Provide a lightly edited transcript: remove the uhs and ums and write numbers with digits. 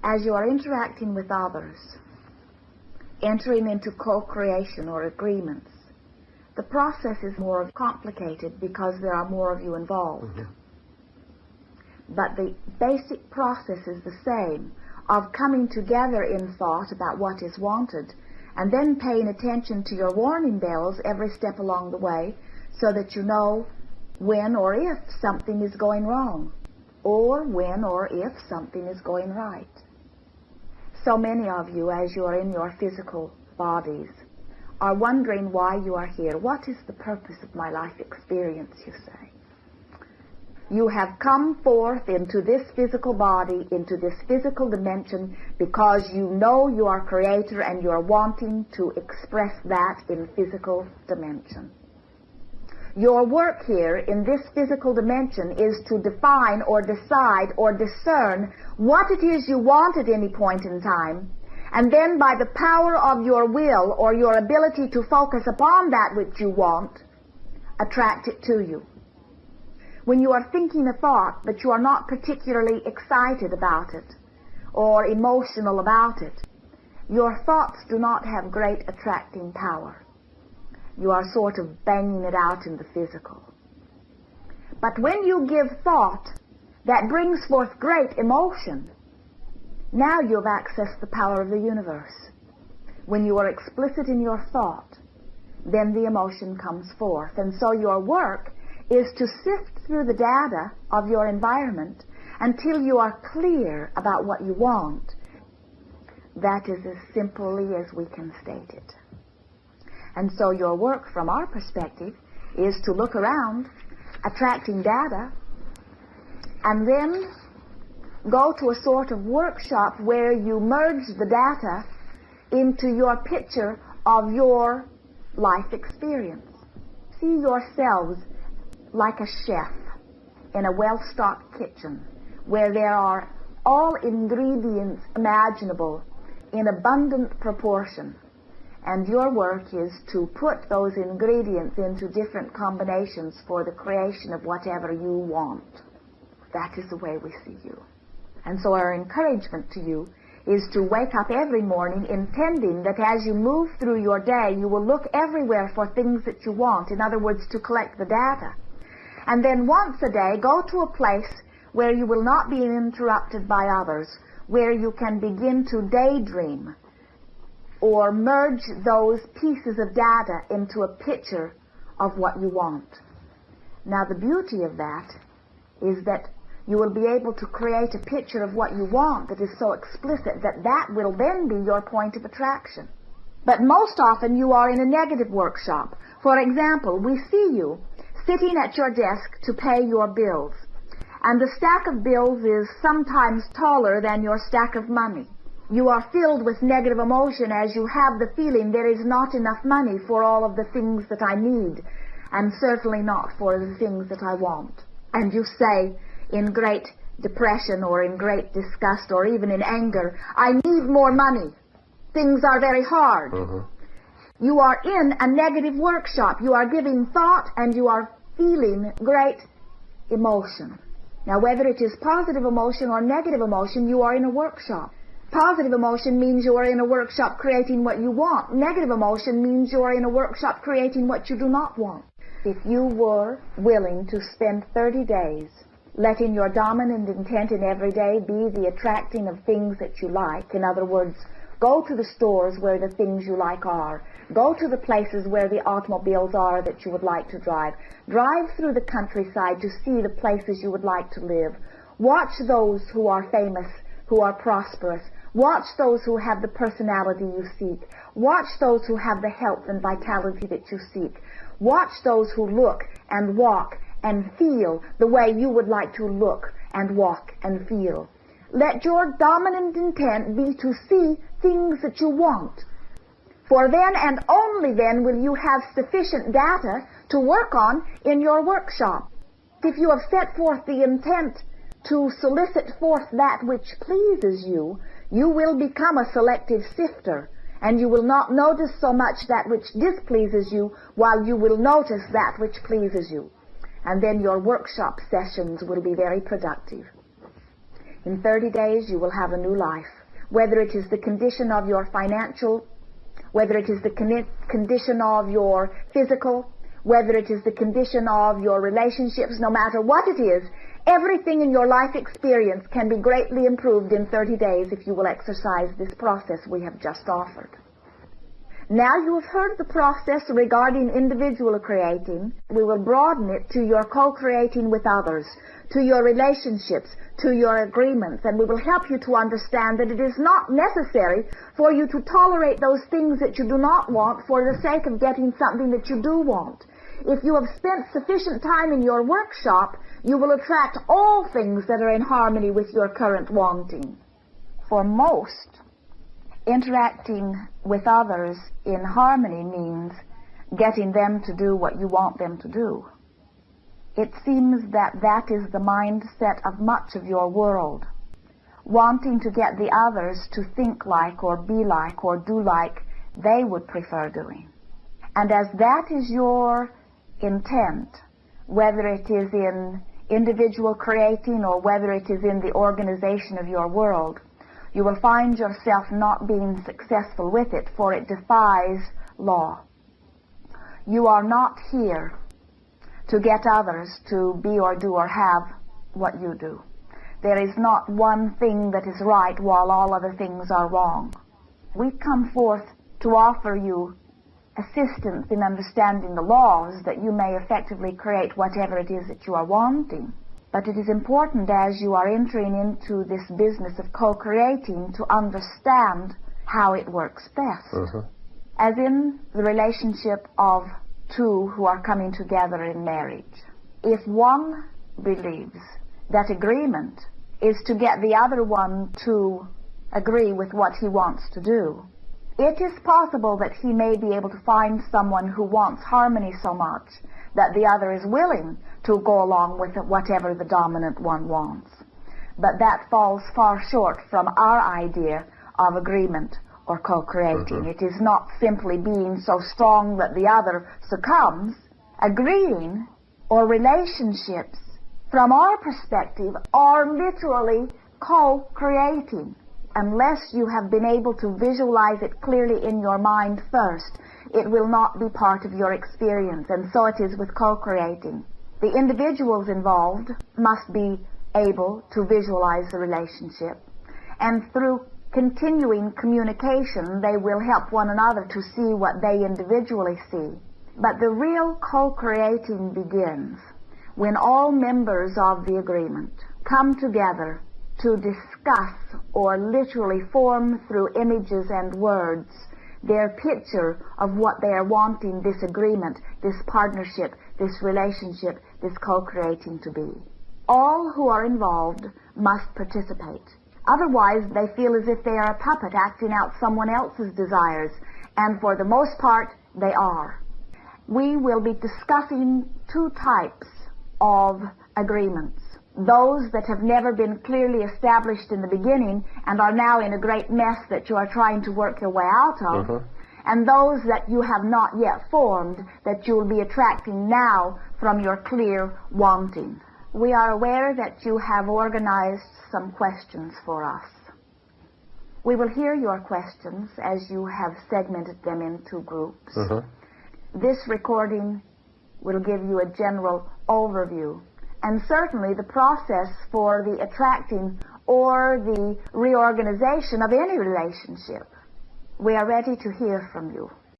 as you are interacting with others, entering into co-creation or agreements, the process is more complicated because there are more of you involved. But the basic process is the same, of coming together in thought about what is wanted, and then paying attention to your warning bells every step along the way, so that you know when or if something is going wrong, or when or if something is going right. So many of you, as you are in your physical bodies, are wondering why you are here. What is the purpose of my life experience, you say? You have come forth into this physical body, into this physical dimension, because you know you are creator and you are wanting to express that in physical dimension. Your work here in this physical dimension is to define or decide or discern what it is you want at any point in time, and then by the power of your will or your ability to focus upon that which you want, attract it to you. When you are thinking a thought, but you are not particularly excited about it or emotional about it, your thoughts do not have great attracting power. You are sort of banging it out in the physical. But when you give thought that brings forth great emotion, now you have accessed the power of the universe. When you are explicit in your thought, then the emotion comes forth. And so your work is to sift through the data of your environment until you are clear about what you want. That is as simply as we can state it. And so your work from our perspective is to look around, attracting data, and then go to a sort of workshop where you merge the data into your picture of your life experience. See yourselves like a chef in a well-stocked kitchen where there are all ingredients imaginable in abundant proportion. And your work is to put those ingredients into different combinations for the creation of whatever you want. That is the way we see you. And so our encouragement to you is to wake up every morning intending that as you move through your day, you will look everywhere for things that you want. In other words, to collect the data. And then once a day, go to a place where you will not be interrupted by others, where you can begin to daydream or merge those pieces of data into a picture of what you want. Now, the beauty of that is that you will be able to create a picture of what you want that is so explicit that that will then be your point of attraction. But most often you are in a negative workshop. For example, we see you sitting at your desk to pay your bills, and the stack of bills is sometimes taller than your stack of money. You are filled with negative emotion as you have the feeling there is not enough money for all of the things that I need, and certainly not for the things that I want. And you say, in great depression or in great disgust or even in anger, I need more money. Things are very hard. You are in a negative workshop. You are giving thought and you are feeling great emotion. Now, whether it is positive emotion or negative emotion, you are in a workshop. Positive emotion means you are in a workshop creating what you want. Negative emotion means you are in a workshop creating what you do not want. If you were willing to spend 30 days letting your dominant intent in every day be the attracting of things that you like, in other words, go to the stores where the things you like are, go to the places where the automobiles are that you would like to drive, drive through the countryside to see the places you would like to live, watch those who are famous, who are prosperous, watch those who have the personality you seek, watch those who have the health and vitality that you seek, watch those who look and walk and feel the way you would like to look and walk and feel. Let your dominant intent be to see things that you want. For then and only then will you have sufficient data to work on in your workshop. If you have set forth the intent to solicit forth that which pleases you, you will become a selective sifter, and you will not notice so much that which displeases you, while you will notice that which pleases you. And then your workshop sessions will be very productive. In 30 days, you will have a new life. Whether it is the condition of your financial, whether it is the condition of your physical, whether it is the condition of your relationships, no matter what it is, everything in your life experience can be greatly improved in 30 days if you will exercise this process we have just offered. Now you have heard the process regarding individual creating. We will broaden it to your co-creating with others, to your relationships, to your agreements, and we will help you to understand that it is not necessary for you to tolerate those things that you do not want for the sake of getting something that you do want. If you have spent sufficient time in your workshop, you will attract all things that are in harmony with your current wanting. For most, interacting with others in harmony means getting them to do what you want them to do. It seems that that is the mindset of much of your world, wanting to get the others to think like or be like or do like they would prefer doing. And as that is your intent, whether it is in individual creating or whether it is in the organization of your world, you will find yourself not being successful with it, for it defies law. You are not here to get others to be or do or have what you do. There is not one thing that is right while all other things are wrong. We come forth to offer you assistance in understanding the laws that you may effectively create whatever it is that you are wanting. But it is important as you are entering into this business of co-creating to understand how it works best. As in the relationship of two who are coming together in marriage. If one believes that agreement is to get the other one to agree with what he wants to do, it is possible that he may be able to find someone who wants harmony so much that the other is willing to go along with whatever the dominant one wants. But that falls far short from our idea of agreement or co-creating. It is not simply being so strong that the other succumbs. Agreeing or relationships, from our perspective, are literally co-creating. Unless you have been able to visualize it clearly in your mind first, it will not be part of your experience, and so it is with co-creating. The individuals involved must be able to visualize the relationship, and through continuing communication, they will help one another to see what they individually see. But the real co-creating begins when all members of the agreement come together to discuss or literally form through images and words their picture of what they are wanting this agreement, this partnership, this relationship, this co-creating to be. All who are involved must participate. Otherwise, they feel as if they are a puppet acting out someone else's desires, and for the most part, they are. We will be discussing two types of agreements. Those that have never been clearly established in the beginning and are now in a great mess that you are trying to work your way out of, and those that you have not yet formed that you will be attracting now from your clear wanting. We are aware that you have organized some questions for us. We will hear your questions as you have segmented them into groups. This recording will give you a general overview, and certainly the process for the attracting or the reorganization of any relationship. We are ready to hear from you.